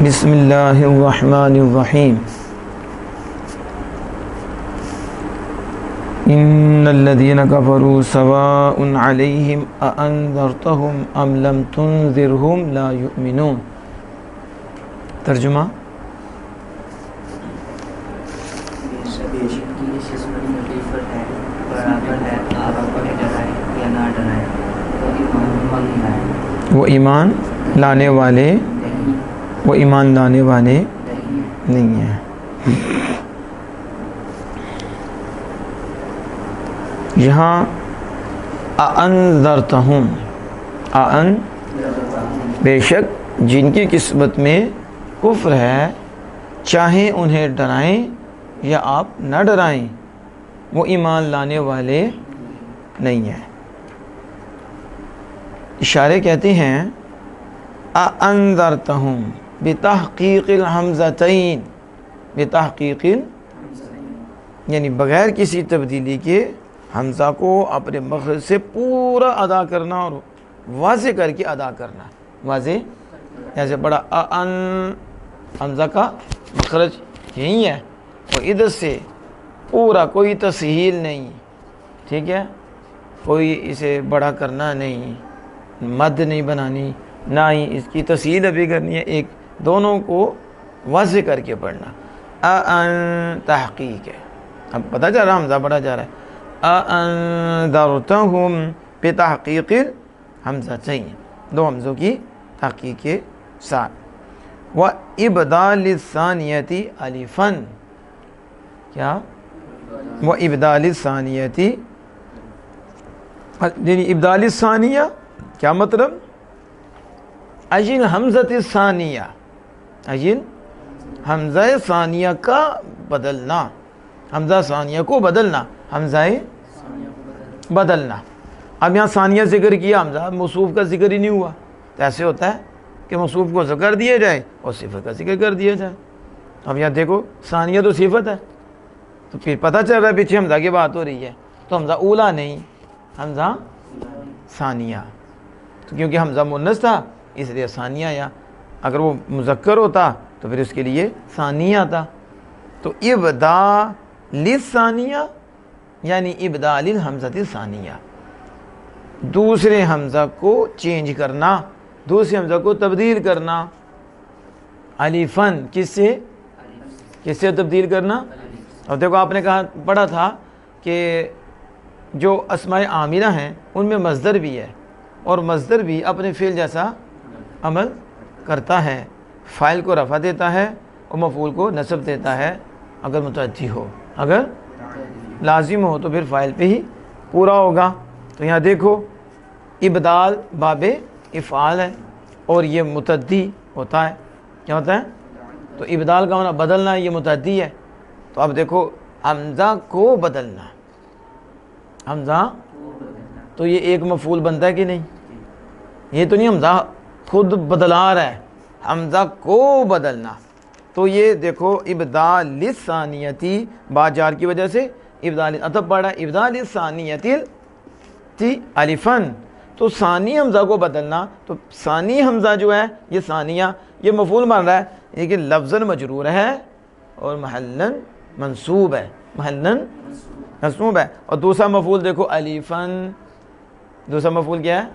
بسم اللہ الرحمن الرحیم ان الذین کفروا سواء علیہم اانذرتہم ام لم تنذرہم لا یؤمنون۔ ترجمہ: وہ ایمان لانے والے نہیں ہیں۔ یہاں اانذرتہم، بے شک جن کی قسمت میں کفر ہے، چاہیں انہیں ڈرائیں یا آپ نہ ڈرائیں، وہ ایمان لانے والے نہیں ہیں۔ اشارے کہتے ہیں اانذرتہم بتحقیق الحمزتین، یعنی بغیر کسی تبدیلی کے حمزہ کو اپنے مخرج سے پورا ادا کرنا اور واضح کر کے ادا کرنا۔ واضح جیسے پڑھا حمزہ کا مخرج یہی ہے اور ادھر سے پورا، کوئی تسہیل نہیں، ٹھیک ہے، کوئی اسے بڑا کرنا نہیں، مد نہیں بنانی، نہ ہی اس کی تسہیل ابھی کرنی ہے، ایک دونوں کو واضح کر کے پڑھنا۔ تحقیق ہے، اب پتہ چل رہا حمزہ پڑھا جا رہا ہے۔ انذرتہم بتحقیق الحمزتین، دو حمزوں کی تحقیق کے ساتھ۔ وَإِبْدَالِ الثَّانِيَةِ الفاً، کیا؟ وَإِبْدَالِ الثَّانِيَةِ، یعنی ابدال الثانیہ کیا مطلب؟ اجل حمزۃ الثانیہ، اجل حمزہ ثانیہ کا بدلنا، حمزہ ثانیہ کو بدلنا، حمزہ بدلنا۔ اب یہاں ثانیہ ذکر کیا، حمزہ موصوف کا ذکر ہی نہیں ہوا، تو ایسے ہوتا ہے کہ موصوف کو ذکر دیا جائے اور صفت کا ذکر کر دیا جائے۔ اب یہاں دیکھو ثانیہ تو صفت ہے، تو پھر پتہ چل رہا ہے پیچھے حمزہ کی بات ہو رہی ہے، تو حمزہ اولا نہیں، حمزہ ثانیہ، تو کیونکہ حمزہ مؤنث تھا اس لیے ثانیہ آیا، اگر وہ مذکر ہوتا تو پھر اس کے لیے ثانیہ آتا۔ تو ابدال الثانیہ یعنی ابدال الحمزۃ الثانیہ، دوسرے حمزہ کو چینج کرنا، دوسرے حمزہ کو تبدیل کرنا۔ الفاً کس سے تبدیل کرنا؟ اور دیکھو آپ نے کہا پڑھا تھا کہ جو اسماء عاملہ ہیں ان میں مصدر بھی ہے، اور مصدر بھی اپنے فعل جیسا عمل کرتا ہے، فاعل کو رفع دیتا ہے اور مفعول کو نصب دیتا ہے اگر متعدی ہو، اگر لازم ہو تو پھر فاعل پہ ہی پورا ہوگا۔ تو یہاں دیکھو ابدال باب افعال ہے اور یہ متعدی ہوتا ہے، کیا ہوتا ہے؟ تو ابدال کا معنی بدلنا ہے، یہ متعدی ہے، تو اب دیکھو حمزہ کو بدلنا، حمزہ تو یہ ایک مفعول بنتا ہے کہ نہیں؟ یہ تو نہیں حمزہ خود بدلا رہا ہے، حمزہ کو بدلنا۔ تو یہ دیکھو ابدال الثانیتی، با جار کی وجہ سے ابدال اتب پڑھا، ابدال الثانیتی الفاً، تو ثانی حمزہ کو بدلنا، تو ثانی حمزہ جو ہے یہ ثانیہ، یہ مفعول بن رہا ہے لیکن لفظاً مجرور ہے اور محلاً منصوب ہے، محلاً منصوب ہے۔ اور دوسرا مفعول دیکھو الفاً، دوسرا مفعول کیا ہے؟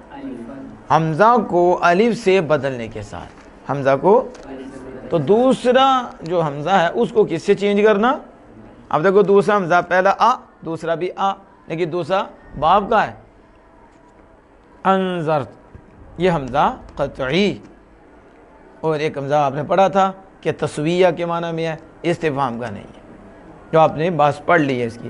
حمزہ کو الف سے بدلنے کے ساتھ، حمزہ کو، تو دوسرا جو حمزہ ہے اس کو کس سے چینج کرنا؟ اب دیکھو دوسرا حمزہ، پہلا آ، دوسرا بھی آ، لیکن دوسرا باب کا ہے، انذرت، یہ حمزہ قطعی، اور ایک حمزہ آپ نے پڑھا تھا کہ تسویہ کے معنی میں ہے، استفہام کا نہیں ہے، جو آپ نے بات پڑھ لی ہے اس کی۔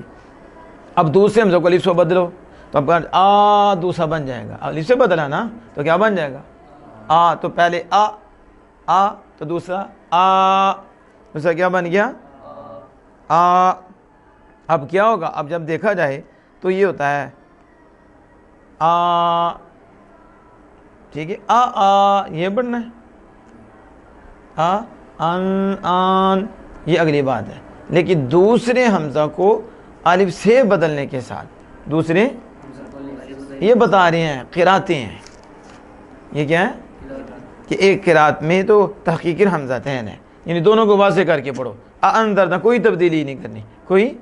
اب دوسرے حمزہ کو الف سے بدلو، تو اب آ دوسرا بن جائے گا، الف سے بدلا نا تو کیا بن جائے گا؟ آ، تو پہلے آ تو دوسرا آ، دوسرا کیا بن گیا؟ آ۔ اب کیا ہوگا؟ اب جب دیکھا جائے تو یہ ہوتا ہے آ، ٹھیک ہے، آ یہ پڑھنا ہے، آن یہ اگلی بات ہے، لیکن دوسرے حمزہ کو الف سے بدلنے کے ساتھ، دوسرے یہ بتا رہے ہیں قراتیں ہیں، یہ کیا ہے؟ کہ ایک قرات میں تو تحقیق حمزتین ہے، یعنی دونوں کو واضح کر کے پڑھو، اندر کوئی تبدیلی نہیں کرنی کوئی،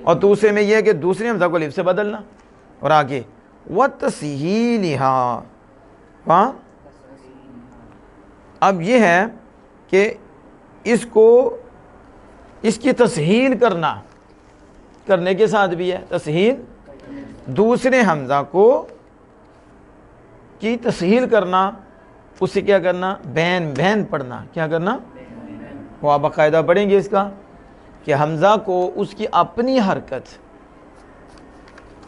اور دوسرے میں یہ ہے کہ دوسرے حمزہ کو الف سے بدلنا، اور آگے وَتَسْهِيلِهَا، ہاں اب یہ ہے کہ اس کی تسہیل کرنے کے ساتھ بھی ہے، تسہیل دوسرے حمزہ کی تسہیل کرنا، اسے کیا کرنا، بین پڑھنا، کیا کرنا، وہ آپ باقاعدہ پڑھیں گے اس کا، کہ حمزہ کو اس کی اپنی حرکت،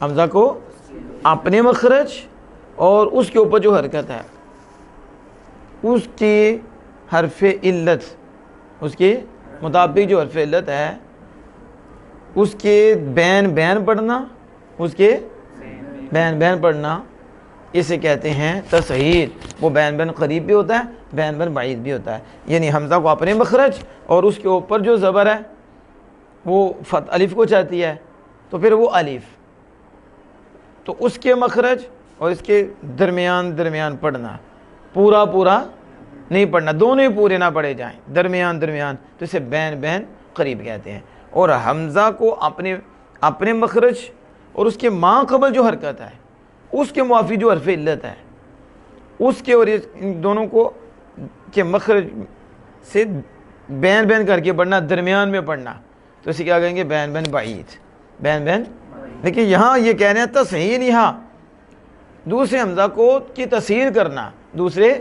حمزہ کو اپنے مخرج اور اس کے اوپر جو حرکت ہے اس کی حرف علت، اس کے مطابق جو حرف علت ہے اس کے بین پڑھنا، اس کے بین پڑھنا، اسے کہتے ہیں تسہیل۔ وہ بین قریب بھی ہوتا ہے، بین بعید بھی ہوتا ہے، یعنی حمزہ کو اپنے مخرج اور اس کے اوپر جو زبر ہے وہ الف کو چاہتی ہے تو پھر وہ الف، تو اس کے مخرج اور اس کے درمیان پڑھنا، پورا نہیں پڑھنا، دونوں ہی پورے نہ پڑھے جائیں، درمیان تو اسے بین قریب کہتے ہیں۔ اور حمزہ کو اپنے مخرج اور اس کے ماں قبل جو حرکت ہے اس کے موافی جو حرف علت ہے اس کے اور ان دونوں کو کے مخرج سے بین کر کے پڑھنا، درمیان میں پڑھنا، تو اسے کیا کہیں گے، بین بعید، بین۔ لیکن یہاں یہ کہہ رہے ہیں تسہیل، یہاں دوسرے حمزہ کی تسہیل کرنا، دوسرے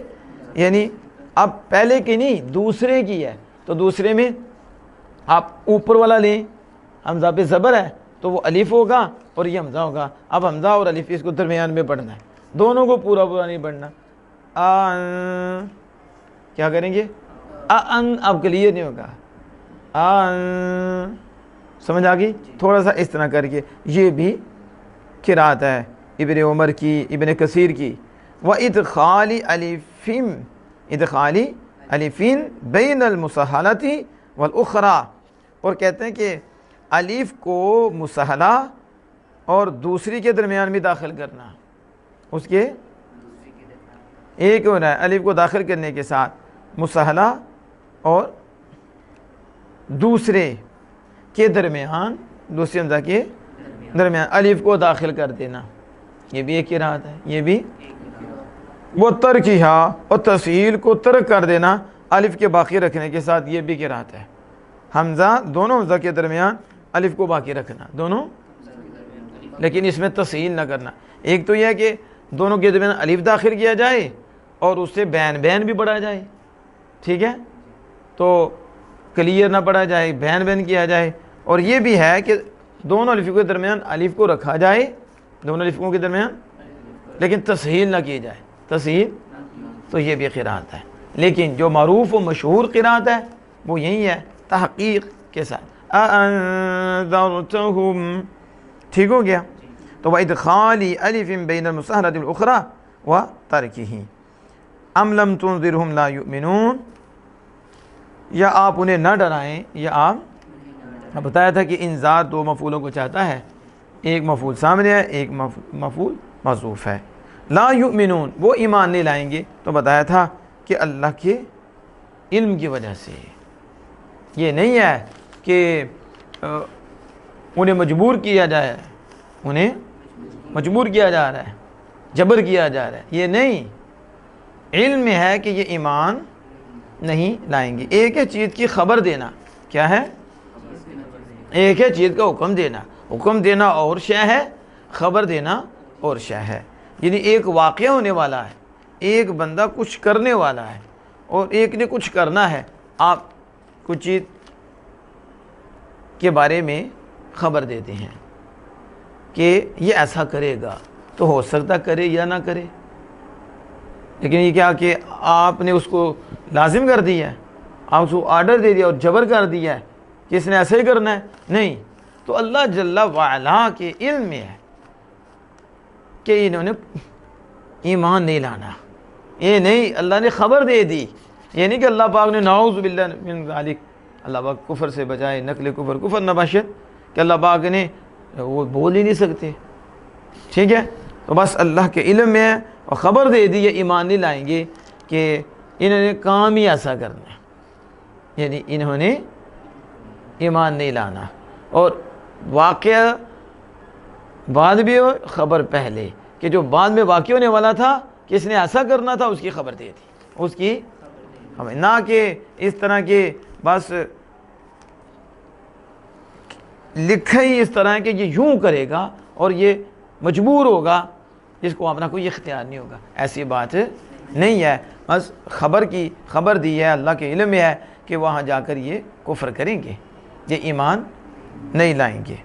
یعنی اب پہلے کی نہیں دوسرے کی ہے، تو دوسرے میں آپ اوپر والا لیں، حمزہ پہ زبر ہے تو وہ الف ہوگا اور یہ حمزہ ہوگا، اب حمزہ اور الف اس کو درمیان میں پڑھنا ہے، دونوں کو پورا نہیں پڑھنا، کیا کریں گے، اب کلیئر نہیں ہوگا، سمجھ آگئی، تھوڑا سا اس طرح کر کے، یہ بھی قرات ہے ابن عمر کی، ابن کثیر کی، وَإِدْخَالِ الفین بین المسہلۃ والأخرى، اور کہتے ہیں کہ الف کو مسہلہ اور دوسری کے درمیان بھی داخل کرنا، اس کے ایک ہو رہا ہے الف کو داخل کرنے کے ساتھ مسہلہ اور دوسرے کے درمیان، دوسرے حمزہ کے درمیان الف کو داخل کر دینا، یہ بھی ایک قرات ہے، یہ بھی وہ ترکیہا، اور تسہیل کو ترک کر دینا الف کے باقی رکھنے کے ساتھ، یہ بھی قرات ہے، حمزہ دونوں حمزہ کے درمیان الف کو باقی رکھنا، دونوں، لیکن اس میں تسہیل نہ کرنا، ایک تو یہ ہے کہ دونوں کے درمیان الف داخل کیا جائے اور اس سے بین بھی پڑھا جائے، ٹھیک ہے، تو کلیئر نہ پڑھا جائے، بین کیا جائے، اور یہ بھی ہے کہ دونوں الفوں کے درمیان الف کو رکھا جائے، دونوں الفوں کے درمیان، لیکن تسہیل نہ کی جائے، تسہیل، تو یہ بھی قرات ہے، لیکن جو معروف و مشہور قرات ہے وہ یہی ہے تحقیق کے ساتھ، اَأَنذَرْتَهُمْ، ٹھیک ہو گیا، تو وَإِدْخَالِ أَلِفٍ بَيْنَ الْمُسَہَلَةِ الْأُخْرَى وَتَرْكِهِ، أَمْ لَمْ تُنذِرْهُمْ لَا يُؤْمِنُونَ، یا آپ انہیں نہ ڈرائیں، یا آپ بتایا تھا کہ انذار دو مفعولوں کو چاہتا ہے، ایک مفعول سامنے ہے، ایک مفعول محذوف ہے، لا یؤمنون، وہ ایمان نہیں لائیں گے، تو بتایا تھا کہ اللہ کے علم کی وجہ سے، یہ نہیں ہے کہ انہیں مجبور کیا جائے، انہیں مجبور کیا جا رہا ہے، جبر کیا جا رہا ہے، یہ نہیں، علم میں ہے کہ یہ ایمان نہیں لائیں گے۔ ایک ہے چیز کی خبر دینا، کیا ہے، ایک ہے چیز کا حکم دینا اور شے ہے، خبر دینا اور شے ہے، یعنی ایک واقعہ ہونے والا ہے، ایک بندہ کچھ کرنے والا ہے اور ایک نے کچھ کرنا ہے، آپ کچھ چیز کے بارے میں خبر دیتے ہیں کہ یہ ایسا کرے گا، تو ہو سکتا کرے یا نہ کرے، لیکن یہ کیا کہ آپ نے اس کو لازم کر دیا ہے، آپ اس کو آرڈر دے دیا اور جبر کر دیا ہے کہ اس نے ایسا ہی کرنا ہے، نہیں، تو اللہ جل وعلا کے علم میں ہے کہ انہوں نے ایمان نہیں لانا، یہ نہیں، اللہ نے خبر دے دی، یہ نہیں کہ اللہ پاک نے نعوذ باللہ من ذالک، اللہ پاک کفر سے بچائے، نقل کفر نباشت، کہ اللہ پاک نے وہ بول ہی نہیں سکتے، ٹھیک ہے، تو بس اللہ کے علم میں ہے اور خبر دے دی یہ ایمان نہیں لائیں گے کہ انہوں نے کام ہی ایسا کرنا ہے، یعنی انہوں نے ایمان نہیں لانا، اور واقعہ بعد میں ہو خبر پہلے، کہ جو بعد میں واقع ہونے والا تھا کہ اس نے ایسا کرنا تھا، اس کی خبر دے دی، اس کی خبر، نہ کہ اس طرح کے بس لکھا ہی اس طرح کہ یہ یوں کرے گا اور یہ مجبور ہوگا، جس کو اپنا کوئی اختیار نہیں ہوگا، ایسی بات نہیں ہے۔ بس خبر دی ہے، اللہ کے علم میں ہے کہ وہاں جا کر یہ کفر کریں گے، یہ ایمان نہیں لائیں گے۔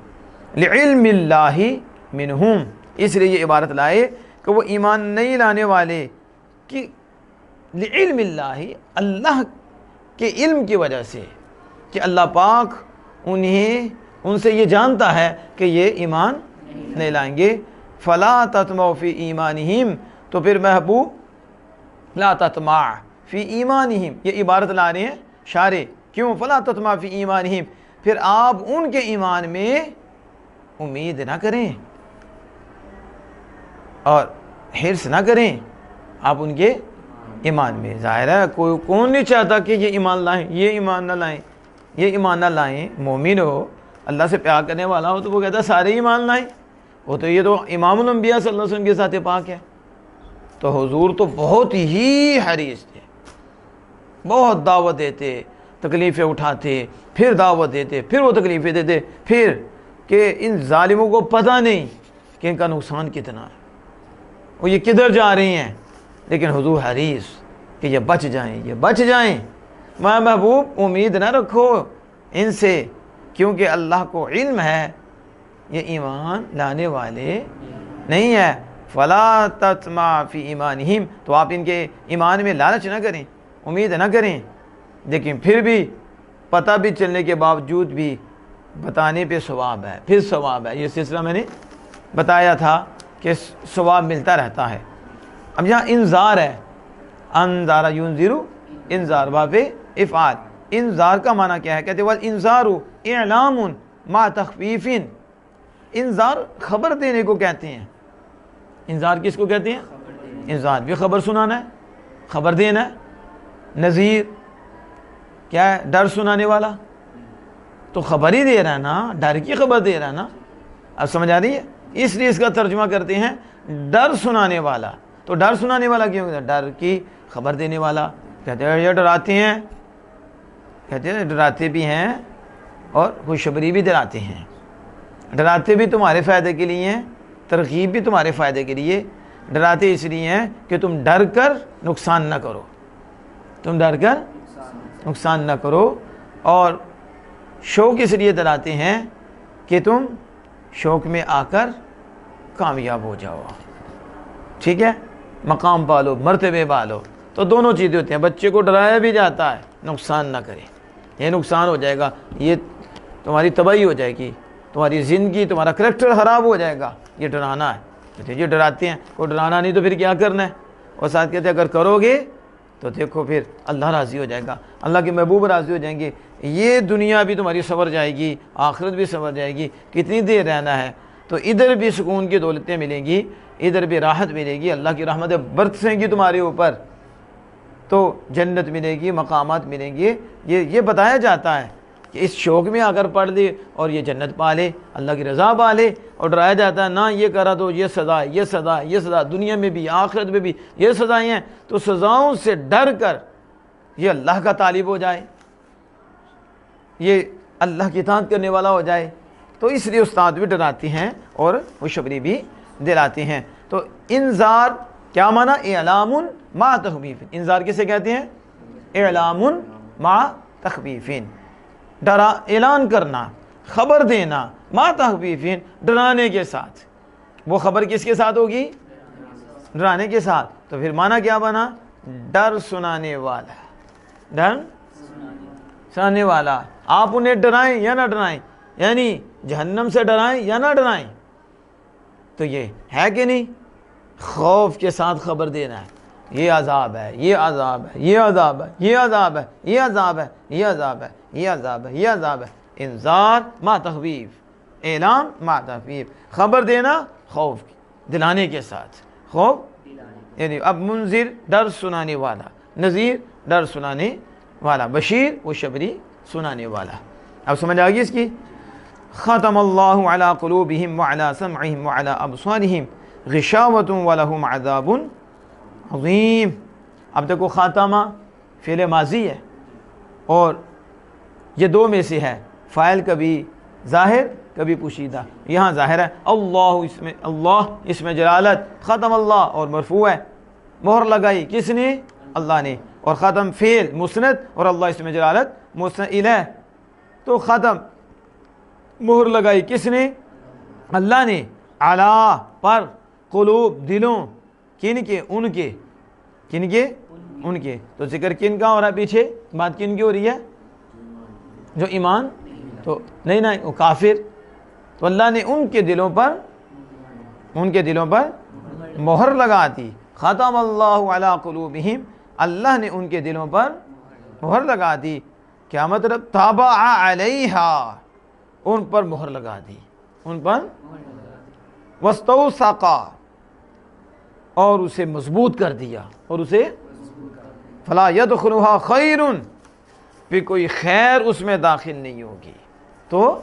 لعلم اللہ منہم، اس لیے یہ عبارت لائے کہ وہ ایمان نہیں لانے والے کہ لعلم اللہ، اللہ کے علم کی وجہ سے، کہ اللہ پاک ان سے یہ جانتا ہے کہ یہ ایمان نہیں لائیں گے۔ فلا تطمع فی ایمانہم، تو پھر محبوب لا تطمع فی ایمانہم، یہ عبارت لا رہے ہیں شارع، کیوں؟ فلا تطمع فی ایمانہم، پھر آپ ان کے ایمان میں امید نہ کریں اور حرص نہ کریں، آپ ان کے ایمان میں، ظاہر ہے کون نہیں چاہتا کہ یہ ایمان لائیں، یہ ایمان نہ لائیں، یہ ایمان نہ لائیں۔ مومن ہو، اللہ سے پیار کرنے والا ہو، تو وہ کہتا ہے سارے ایمان لائیں، وہ تو یہ تو امام الانبیاء صلی اللہ علیہ وسلم کے ساتھ پاک ہے۔ تو حضور تو بہت ہی حریص تھے، بہت دعوت دیتے، تکلیفیں اٹھاتے، پھر دعوت دیتے، پھر وہ تکلیفیں دیتے، پھر کہ ان ظالموں کو پتہ نہیں کہ ان کا نقصان کتنا ہے، وہ یہ کدھر جا رہی ہیں، لیکن حضور حریص کہ یہ بچ جائیں۔ میں محبوب امید نہ رکھو ان سے، کیونکہ اللہ کو علم ہے یہ ایمان لانے والے نہیں ہے۔ فلا تطمع فی ایمانہم، تو آپ ان کے ایمان میں لالچ نہ کریں، امید نہ کریں، لیکن پھر بھی پتہ بھی چلنے کے باوجود بھی بتانے پہ ثواب ہے، پھر ثواب ہے۔ یہ سلسلہ میں نے بتایا تھا کہ ثواب ملتا رہتا ہے۔ اب یہاں انذار ہے، انذار ینذر، انذار باب افعال، انذار کا معنی کیا ہے؟ کہتے ہیں والانذار اعلام مع تخفیف، انذار خبر دینے کو کہتے ہیں۔ انذار کس کو کہتے ہیں؟ انذار بھی خبر سنانا ہے، خبر دینا ہے۔ نذیر کیا ہے؟ ڈر سنانے والا، تو خبر ہی دے رہا ہے نا، ڈر کی خبر دے رہا ہے نا، اب سمجھ آ رہی ہے؟ اس لیے اس کا ترجمہ کرتے ہیں ڈر سنانے والا۔ تو ڈر سنانے والا کیوں؟ ڈر کی خبر دینے والا۔ کہتے ہیں یہ ڈراتے ہیں، کہتے ہیں ڈراتے بھی ہیں اور خوشخبری بھی دلاتے ہیں۔ ڈراتے بھی تمہارے فائدے کے لیے ہیں، ترغیب بھی تمہارے فائدے کے لیے۔ ڈراتے اس لیے ہیں کہ تم ڈر کر نقصان نہ کرو، تم ڈر کر نقصان نہ کرو، اور شوق اس لیے دلاتے ہیں کہ تم شوق میں آ کر کامیاب ہو جاؤ، ٹھیک ہے، مقام پالو، مرتبے پالو۔ تو دونوں چیزیں ہوتی ہیں، بچے کو ڈرایا بھی جاتا ہے نقصان نہ کرے، یہ نقصان ہو جائے گا، یہ تمہاری تباہی ہو جائے گی، تمہاری زندگی، تمہارا کریکٹر خراب ہو جائے گا، یہ ڈرانا ہے۔ یہ ڈراتے ہیں، کوئی ڈرانا نہیں تو پھر کیا کرنا ہے؟ اور ساتھ کہتے ہیں اگر کرو گے تو دیکھو پھر اللہ راضی ہو جائے گا، اللہ کے محبوب راضی ہو جائیں گے، یہ دنیا بھی تمہاری سنور جائے گی، آخرت بھی سنور جائے گی۔ کتنی دیر رہنا ہے؟ تو ادھر بھی سکون کی دولتیں ملیں گی، ادھر بھی راحت ملے گی، اللہ کی رحمتیں برسیں گی تمہارے اوپر، تو جنت ملے گی، مقامات ملیں گے۔ یہ بتایا جاتا ہے کہ اس شوق میں اگر پڑھ لے اور یہ جنت پا لے، اللہ کی رضا پا لے، اور ڈرایا جاتا ہے نہ یہ کرا تو یہ سزا، یہ سزا، یہ سزا، دنیا میں بھی آخرت میں بھی یہ سزائیں ہیں، تو سزاؤں سے ڈر کر یہ اللہ کا طالب ہو جائے، یہ اللہ کی اطاعت کرنے والا ہو جائے۔ تو اس لیے استاد بھی ڈراتے ہیں اور خوشخبری بھی دلاتے ہیں۔ تو انذار کیا معنی؟ اعلام مع تخویف۔ انذار کسے کہتے ہیں؟ اعلام مع تخویف، ڈرا اعلان کرنا، خبر دینا، مع تخویف، ڈرانے کے ساتھ۔ وہ خبر کس کے ساتھ ہوگی؟ ڈرانے کے ساتھ۔ تو پھر معنی کیا بنا؟ ڈر سنانے والا، ڈر سنانے والا۔ آپ انہیں ڈرائیں یا نہ ڈرائیں، یعنی جہنم سے ڈرائیں یا نہ ڈرائیں، تو یہ ہے کہ نہیں؟ خوف کے ساتھ خبر دینا ہے، یہ عذاب ہے، یہ عذاب ہے، یہ عذاب ہے، یہ عذاب ہے، یہ عذاب ہے، یہ عذاب ہے، یہ عذاب ہے، یہ عذاب ہے۔ انذار مع تخویف، اعلام مع تخویف، خبر دینا خوف دلانے کے ساتھ، خوف یعنی اب منذر ڈر سنانے والا، نذیر ڈر سنانے والا، بشیر وہ شبری سنانے والا۔ اب سمجھ آ گئی اس کی؟ ختم اللہ علی قلوبہم وعلی سمعہم وعلی ابصارہم غشاوۃ ولہم عذاب عظیم۔ اب دیکھو خاتمہ فعل ماضی ہے اور یہ دو میں سے ہے، فاعل کبھی ظاہر کبھی پوشیدہ، یہاں ظاہر ہے اللہ اس میں جلالت، ختم اللہ اور مرفوع ہے، مہر لگائی کس نے؟ اللہ نے، اور ختم فعل مسند اور اللہ اس میں جلالت مسند الیہ، تو ختم مہر لگائی کس نے؟ اللہ نے، علی پر، قلوب دلوں، کن کے؟ ان کے، کن کے؟ ان کے، تو ذکر کن کا ہو رہا ہے پیچھے؟ بات کن کی ہو رہی ہے؟ جو ایمان تو نہیں وہ کافر، تو اللہ نے ان کے دلوں پر مہر لگا دی، ختم اللہ علی قلوبہم، اللہ نے ان کے دلوں پر مہر لگا دی، کیا مطلب؟ طبع علیہا، ان پر مہر لگا دی، ان پر، واستوثقا، اور اسے مضبوط کر دیا، اور اسے فلا یدخلها خیر، پھر کوئی خیر اس میں داخل نہیں ہوگی، تو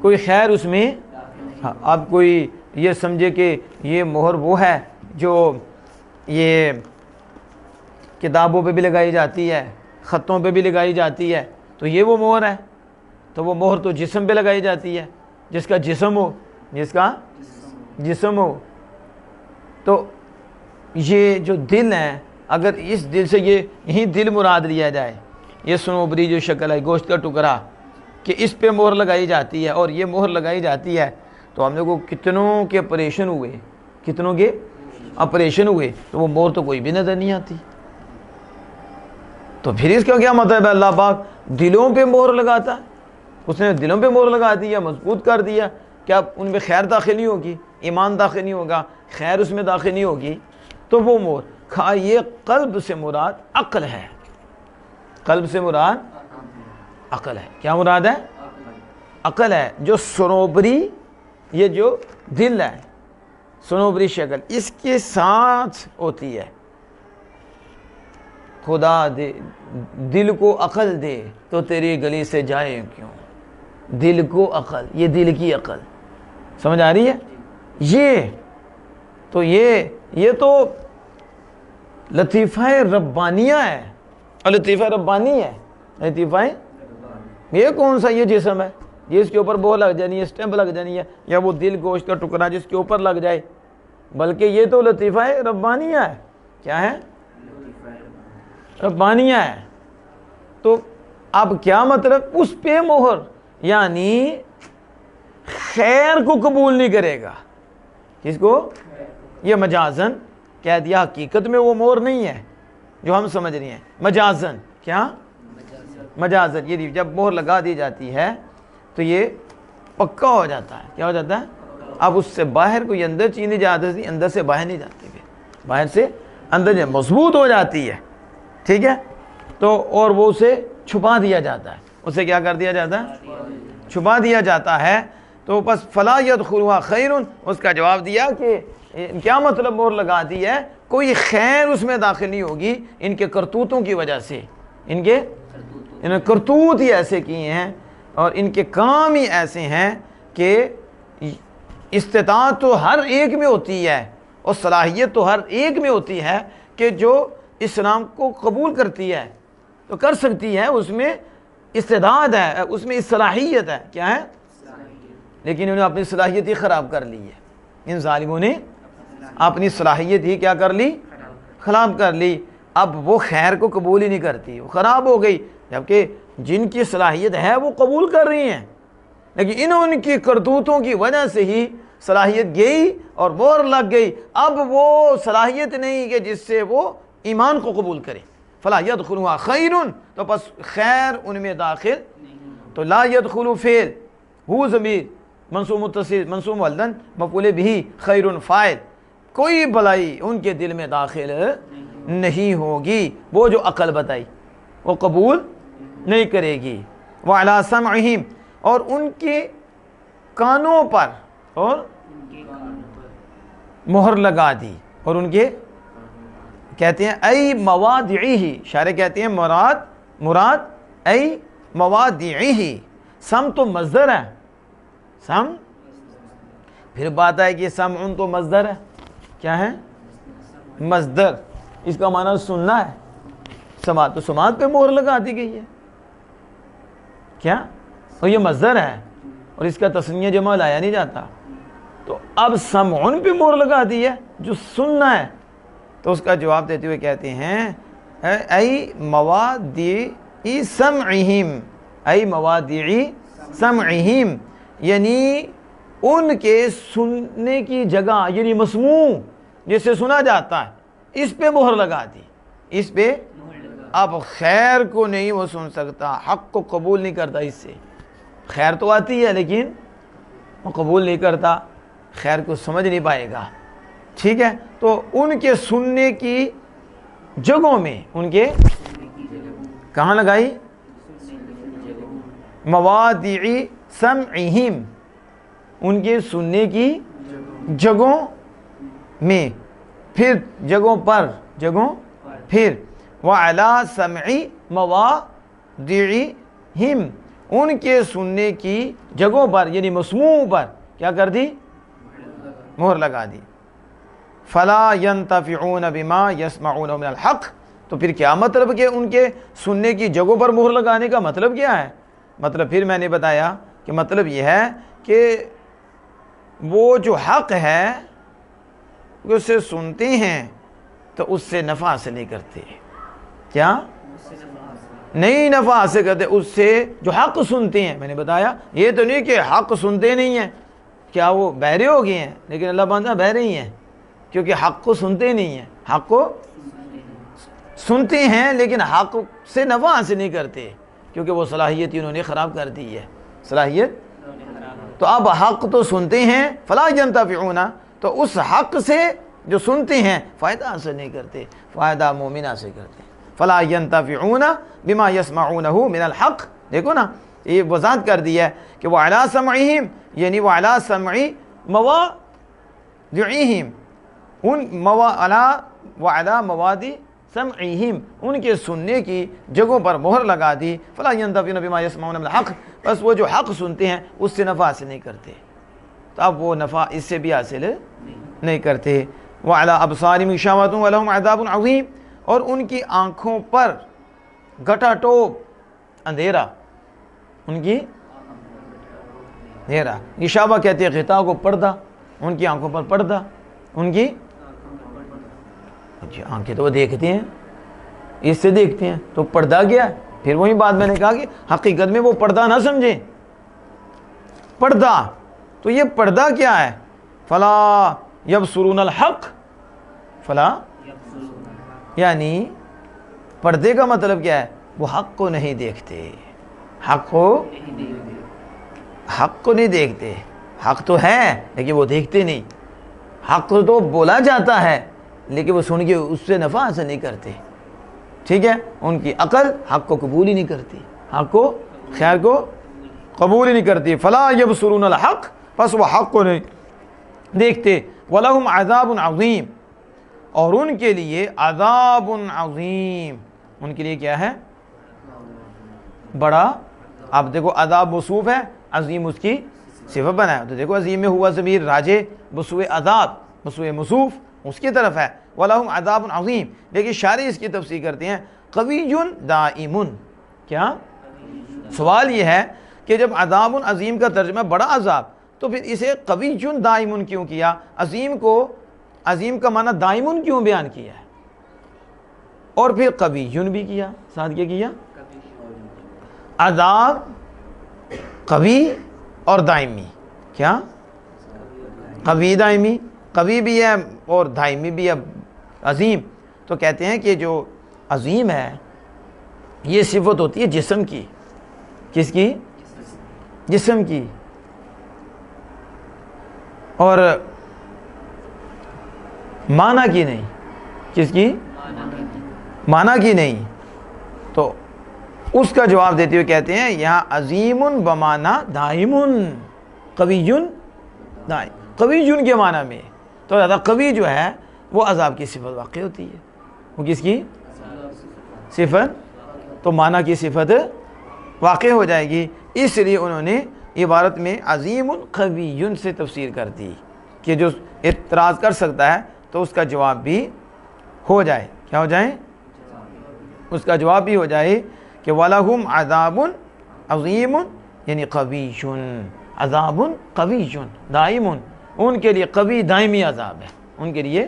کوئی خیر اس میں، اب کوئی یہ سمجھے کہ یہ مہر وہ ہے جو یہ کتابوں پہ بھی لگائی جاتی ہے، خطوں پہ بھی لگائی جاتی ہے، تو یہ وہ مہر ہے، تو وہ مہر تو جسم پہ لگائی جاتی ہے، جس کا جسم ہو، جس کا جسم ہو، تو یہ جو دل ہے، اگر اس دل سے یہی دل مراد لیا جائے، یہ سنوبری جو شکل ہے گوشت کا ٹکڑا کہ اس پہ مہر لگائی جاتی ہے اور یہ مہر لگائی جاتی ہے، تو ہم نے کو کتنوں کے آپریشن ہوئے، کتنوں کے آپریشن ہوئے، تو وہ مہر تو کوئی بھی نظر نہیں آتی، تو پھر اس کا کیا مطلب ہے؟ اللہ پاک دلوں پہ مہر لگاتا ہے، اس نے دلوں پہ مہر لگا دیا، مضبوط کر دیا، کیا ان میں خیر داخل نہیں ہوگی، ایمان داخل نہیں ہوگا، خیر اس میں داخل نہیں ہوگی، تو وہ مہر یہ قلب سے مراد عقل ہے، قلب سے مراد عقل ہے، کیا مراد ہے؟ عقل ہے، جو سنوبری، یہ جو دل ہے سنوبری شکل، اس کے ساتھ ہوتی ہے، خدا دے دل کو عقل دے تو تیری گلی سے جائے کیوں، دل کو عقل، یہ دل کی عقل، سمجھ آ رہی ہے؟ یہ تو لطیفہ ربانیہ ہے، اور لطیفہ ربانی ہے، لطیفہ یہ کون سا یہ جسم ہے جس کے اوپر وہ لگ جانی ہے، اسٹیمپ لگ جانی ہے، یا وہ دل گوشت کا ٹکڑا جس کے اوپر لگ جائے، بلکہ یہ تو لطیفہ ربانیہ ہے، کیا ہے؟ ربانیہ ہے، تو اب کیا مطلب؟ اس پہ مہر، یعنی خیر کو قبول نہیں کرے گا، کس کو؟ یہ مجازن کہہ دیا، حقیقت میں وہ مہر نہیں ہے جو ہم سمجھ رہے ہیں، مجازن، کیا؟ مجازن، یہ جب مہر لگا دی جاتی ہے تو یہ پکا ہو جاتا ہے، کیا ہو جاتا ہے؟ اب اس سے باہر کوئی اندر چیز نہیں جاتی، اندر سے باہر نہیں جاتی، باہر سے اندر مضبوط ہو جاتی ہے، ٹھیک ہے؟ تو اور وہ اسے چھپا دیا جاتا ہے، اسے کیا کر دیا جاتا ہے؟ چھپا دیا جاتا ہے، تو بس فلا یدخلها خیر، اس کا جواب دیا کہ کیا مطلب مہر لگا دی ہے؟ کوئی خیر اس میں داخل نہیں ہوگی، ان کے کرتوتوں کی وجہ سے، انہوں نے کرتوت ہی ایسے کیے ہیں اور ان کے کام ہی ایسے ہیں کہ استطاعت تو ہر ایک میں ہوتی ہے اور صلاحیت تو ہر ایک میں ہوتی ہے کہ جو اسلام کو قبول کرتی ہے تو کر سکتی ہے، اس میں استعداد ہے، اس میں صلاحیت ہے، کیا ہے؟ لیکن انہوں نے اپنی صلاحیت ہی خراب کر لی ہے، ان ظالموں نے اپنی صلاحیت ہی کیا کر لی؟ خراب کر لی، اب وہ خیر کو قبول ہی نہیں کرتی، وہ خراب ہو گئی، جبکہ جن کی صلاحیت ہے وہ قبول کر رہی ہیں، لیکن انہوں کی کرتوتوں کی وجہ سے ہی صلاحیت گئی اور مہر لگ گئی، اب وہ صلاحیت نہیں کہ جس سے وہ ایمان کو قبول کرے، فلا یدخلها خیر، تو پس خیر ان میں داخل، تو لا یدخل فعل، ہو ضمیر منصوب متصل منصوب مولدن مفعول بھی، خیر فاعل، کوئی بلائی ان کے دل میں داخل نہیں ہوگی، وہ جو عقل بتائی وہ قبول نہیں کرے گی، وعلی سمعہم، اور ان کے کانوں پر، اور مہر لگا دی، اور ان کے کہتے ہیں ای موادعی، شارح کہتے ہیں مراد ای موادعی، سم تو مصدر ہے، سم، پھر بات ہے کہ سمعن تو مصدر ہے، کیا ہے؟ مصدر، اس کا معنی سننا ہے، سماعت، تو سماعت پہ مہر لگا دی گئی ہے کیا؟ اور یہ مصدر ہے اور اس کا تسنیہ جمع لایا نہیں جاتا، تو اب سمعن پہ مہر لگا دی ہے جو سننا ہے، تو اس کا جواب دیتے ہوئے کہتے ہیں ای موادعی سمعہم، ای موادعی سمعہم، یعنی ان کے سننے کی جگہ، یعنی مسموع جسے سنا جاتا ہے، اس پہ مہر لگا دی، اس پہ اب خیر کو نہیں وہ سن سکتا، حق کو قبول نہیں کرتا، اس سے خیر تو آتی ہے لیکن وہ قبول نہیں کرتا، خیر کو سمجھ نہیں پائے گا، ٹھیک ہے؟ تو ان کے سننے کی جگہوں میں، ان کے کہاں لگائی؟ موادعی سمعہم، ان کے سننے کی جگہوں میں، پھر جگہوں پر، جگہوں پھر، وَعَلَى سَمْعِ مَوَادِعِهِمْ، ان کے سننے کی جگہوں پر یعنی مسموع پر کیا کر دی؟ مہر لگا دی۔ فَلَا يَنْتَفِعُونَ بِمَا يَسْمَعُونَ مِنَ الْحَقِّ، تو پھر کیا مطلب کہ ان کے سننے کی جگہوں پر مہر لگانے کا مطلب کیا ہے؟ مطلب پھر میں نے بتایا کہ مطلب یہ ہے کہ وہ جو حق ہے اسے سنتے ہیں تو اس سے نفع حاصل نہیں کرتے، کیا؟ نہیں نفع حاصل کرتے اس سے جو حق سنتے ہیں۔ میں نے بتایا یہ تو نہیں کہ حق سنتے نہیں ہیں، کیا وہ بہرے ہو گئے ہیں؟ لیکن اللہ باندھا بہرے ہی ہیں، کیونکہ حق کو سنتے نہیں ہیں، حق کو سنتے ہیں لیکن حق سے نفع حاصل نہیں کرتے، کیونکہ وہ صلاحیت انہوں نے خراب کر دی ہے، صلاحیت۔ تو اب حق تو سنتے ہیں، فلا ينتفعون، تو اس حق سے جو سنتے ہیں فائدہ حاصل نہیں کرتے، فائدہ مومن حاصل کرتے ہیں۔ فلا ينتفعون بما يسمعونه من الحق، دیکھو نا یہ وضاحت کر دی ہے کہ وعلى سمعهم، یعنی وعلى سمع موادعهم، وعلى موادع سمعهم، ان کے سننے کی جگہوں پر مہر لگا دی۔ فلا ينتفعون بما يسمعون من الحق، بس وہ جو حق سنتے ہیں اس سے نفع حاصل نہیں کرتے، تو اب وہ نفع اس سے بھی حاصل نہیں کرتے۔ وعلى ابصارهم غشاوة ولهم عذاب عظیم، اور ان کی آنکھوں پر گٹا ٹوپ اندھیرا، ان کی اندھیرا، غشاوہ کہتے ہیں غطاء کو، پردہ، ان کی آنکھوں پر پردہ، ان کی جی آنکھیں تو وہ دیکھتے ہیں، اس سے دیکھتے ہیں تو پردہ کیا ہے؟ پھر وہی بات میں نے کہا کہ حقیقت میں وہ پردہ نہ سمجھیں، پردہ تو یہ پردہ کیا ہے؟ فلا یبصرون الحق، فلا یعنی پردے کا مطلب کیا ہے؟ وہ حق کو نہیں دیکھتے، حق کو نہیں دیکھتے، حق تو ہے لیکن وہ دیکھتے نہیں، حق کو تو بولا جاتا ہے لیکن وہ سن کے اس سے نفع حاصل نہیں کرتے، ٹھیک ہے؟ ان کی عقل حق کو قبول ہی نہیں کرتی، حق کو، خیر کو قبول ہی نہیں کرتی۔ فلا یبصرون الحق، پس وہ حق کو نہیں دیکھتے۔ وَلَهُمْ عَذَابٌ عَظِيمٌ، اور ان کے لیے عذاب عظیم، ان کے لیے کیا ہے؟ بڑا۔ اب دیکھو عذاب موصوف ہے، عظیم اس کی صفت بنا ہے، تو دیکھو عظیم میں ہوا ضمیر راجع بسوء عذاب، بسوء موصوف اس کی طرف ہے، وَلَهُمْ عَذَابٌ عَظِيمٌ، لیکن شارح اس کی تفسیر کرتے ہیں قوی دائم، کیا؟ سوال یہ ہے کہ جب عذاب عظیم کا ترجمہ بڑا عذاب، تو پھر اسے قوی دائم کیوں کیا؟ عظیم کا معنی دائم کیوں بیان کیا ہے؟ اور پھر قوی بھی کیا، ساتھ کیا کیا؟ عذاب قوی اور دائمی، کیا؟ قوی دائمی، قوی بھی ہے اور دائمی بھی ہے، عظیم۔ تو کہتے ہیں کہ جو عظیم ہے یہ صفت ہوتی ہے جسم کی، کس کی؟ جسم کی، اور معنی کی نہیں، کس کی؟ معنی کی نہیں۔ تو اس کا جواب دیتے ہوئے کہتے ہیں یہاں عظیم بمعنی دائم، قوی دائم، قوی کے معنی میں، تو زیادہ قوی جو ہے وہ عذاب کی صفت واقع ہوتی ہے، وہ کس کی صفت، تو معنی کی صفت واقع ہو جائے گی. اس لیے انہوں نے عبارت میں عظیم قوی سے تفسیر کر دی کہ جو اعتراض کر سکتا ہے تو اس کا جواب بھی ہو جائے. کیا ہو جائے؟ اس کا جواب بھی ہو جائے کہ وَلَهُمْ عَذَابٌ عَظِيمٌ یعنی قوی، عذاب قوی دائم، ان کے لیے قوی دائمی عذاب ہے. ان کے لیے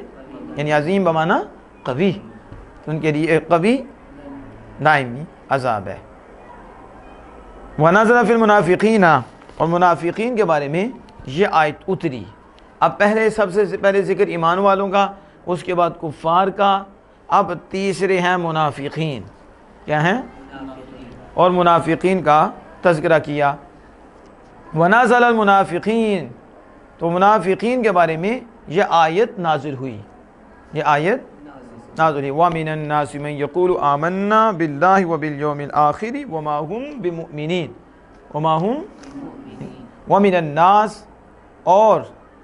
یعنی عظیم بمعنی قوی، ان کے لیے قوی دائمی عذاب ہے. وَنَزَلَ فِي الْمُنَافِقِينَ اور منافقین کے بارے میں یہ آیت اتری. اب پہلے سب سے پہلے ذکر ایمان والوں کا، اس کے بعد کفار کا، اب تیسرے ہیں منافقین. کیا ہیں؟ اور منافقین کا تذکرہ کیا. وَنَزَلَ الْمُنَافِقِينَ تو منافقین کے بارے میں یہ آیت نازل ہوئی. یہ آیت نازل ہوئی. وَمِنَ النَّاسِ مَن يَقُولُ آمَنَّا بِاللَّهِ وَبِالْيَوْمِ الْآخِرِ وَمَا هُمْ بِمُؤْمِنِينَ وَمِنَ النَّاسِ اور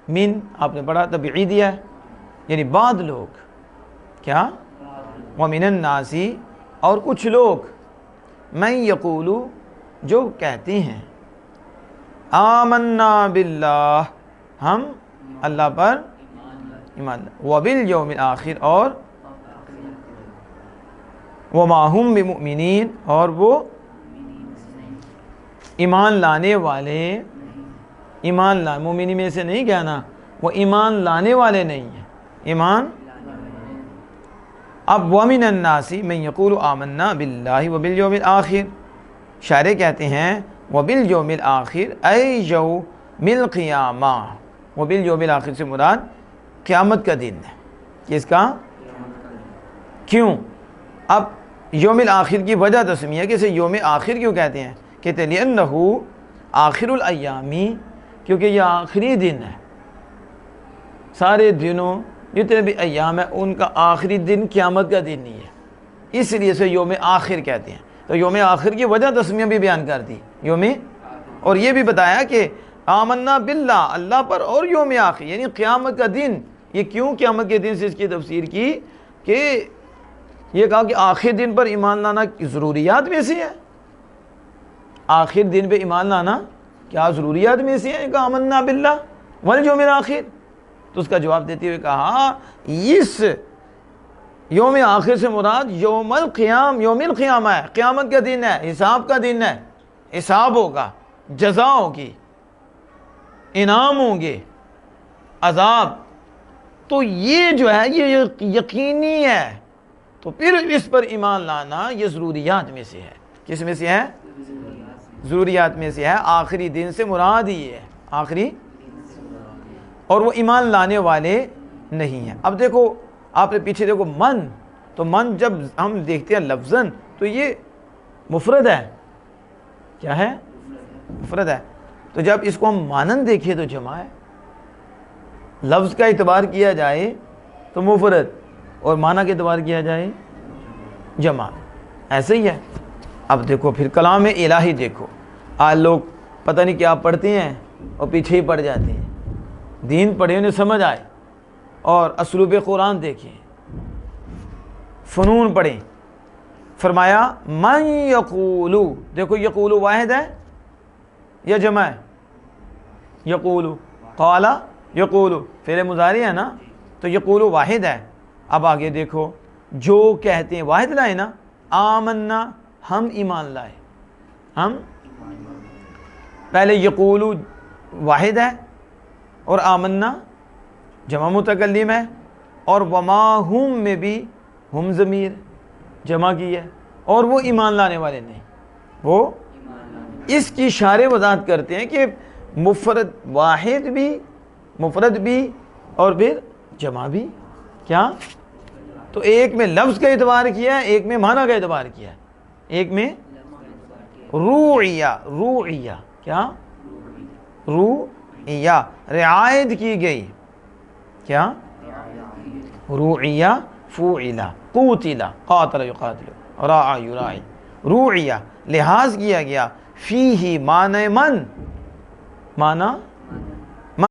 من آپ نے پڑھا تبعیدیہ ہے یعنی بعض لوگ. کیا؟ وَمِنَ النَّاسِ اور کچھ لوگ، مَن يَقُولُ جو کہتے ہیں، آمنا باللہ ہم اللہ پر ایمان، وبالیوم الآخر اور وما ہم بمؤمنین اور وہ ایمان لانے والے، مومنی میں سے نہیں کہنا، وہ ایمان لانے والے نہیں ہیں. ایمان اب وَمِنَ النَّاسِ مَن يَقُولُ آمَنَّا بِاللَّهِ وَبِالْيَوْمِ الْآخِرِ شاعر کہتے ہیں وَبِالْيَوْمِ الْآخِرِ اَيْ يَوْمِ الْقِيَامَةِ. وَبِالْيَوْمِ الْآخِرِ سے مراد قیامت کا دن ہے. کس کا؟ کیوں؟ اب یوم الآخر کی وجہ تسمیہ کہ اسے یوم آخر کیوں کہتے ہیں؟ کہتے ہیں لِأَنَّهُ آخر الایامی کیونکہ یہ آخری دن ہے. سارے دنوں جتنے بھی ایام ہیں ان کا آخری دن قیامت کا دن نہیں ہے، اس لیے اسے یوم آخر کہتے ہیں. تو یوم آخر کی وجہ تسمیہ بھی بیان کر دی یوم، اور یہ بھی بتایا کہ آمنا باللہ اللہ پر اور یوم آخر یعنی قیامت کا دن. یہ کیوں قیامت کے دن سے اس کی تفسیر کی کہ یہ کہا کہ آخر دن پر ایمان لانا ضروریات میں سے ہے. آخر دن پہ ایمان لانا کیا ضروریات میں سے ہے؟ کہ آمنا باللہ والیوم الآخر. تو اس کا جواب دیتے ہوئے کہا اس یوم آخر سے مراد یوم القیامہ ہے، قیامت کا دن ہے، حساب کا دن ہے. حساب ہوگا، جزا ہوگی، انعام ہوں گے، عذاب. تو یہ جو ہے یہ یقینی ہے. تو پھر اس پر ایمان لانا یہ ضروریات میں سے ہے. کس میں سے ہے؟ ضروریات میں سے ہے. آخری دن سے مراد ہی ہے آخری، اور وہ ایمان لانے والے نہیں ہیں. اب دیکھو آپ نے پیچھے دیکھو من، تو من جب ہم دیکھتے ہیں لفظاً تو یہ مفرد ہے. کیا ہے؟ مفرد ہے. تو جب اس کو ہم مانن دیکھیں تو جمع ہے. لفظ کا اعتبار کیا جائے تو مفرد اور معنی کا اعتبار کیا جائے جمع. ایسے ہی ہے. اب دیکھو پھر کلام الہی دیکھو، آج لوگ پتہ نہیں کیا پڑھتے ہیں اور پیچھے ہی پڑ جاتے ہیں. دین پڑھے انہیں سمجھ آئے اور اسلوب قرآن دیکھیں، فنون پڑھیں. فرمایا من یقولو، دیکھو یقولو واحد ہے یا جمع ہے؟ یقولو، قال یقولو فعل مضارع ہے نا، تو یقولو واحد ہے. اب آگے دیکھو جو کہتے ہیں، واحد لائے نا، آمنا ہم ایمان لائے. ہم پہلے یقولو واحد ہے اور آمنا جمع متکلم ہے، اور وما ہم میں بھی ہم ضمیر جمع کی ہے، اور وہ ایمان لانے والے نہیں. وہ اس کی شارح وضاحت کرتے ہیں کہ مفرد واحد بھی، مفرد بھی اور پھر جمع بھی. کیا؟ تو ایک میں لفظ کا اعتبار کیا ہے، ایک میں معنی کا اعتبار کیا ہے. ایک میں روعیہ کیا؟ روعیہ رعایت کی گئی. کیا؟ روعیہ فوعلہ قوتلہ قاتل یقاتل راعی یراعی. روعیہ لحاظ کیا گیا، فیہ معنی من، معنی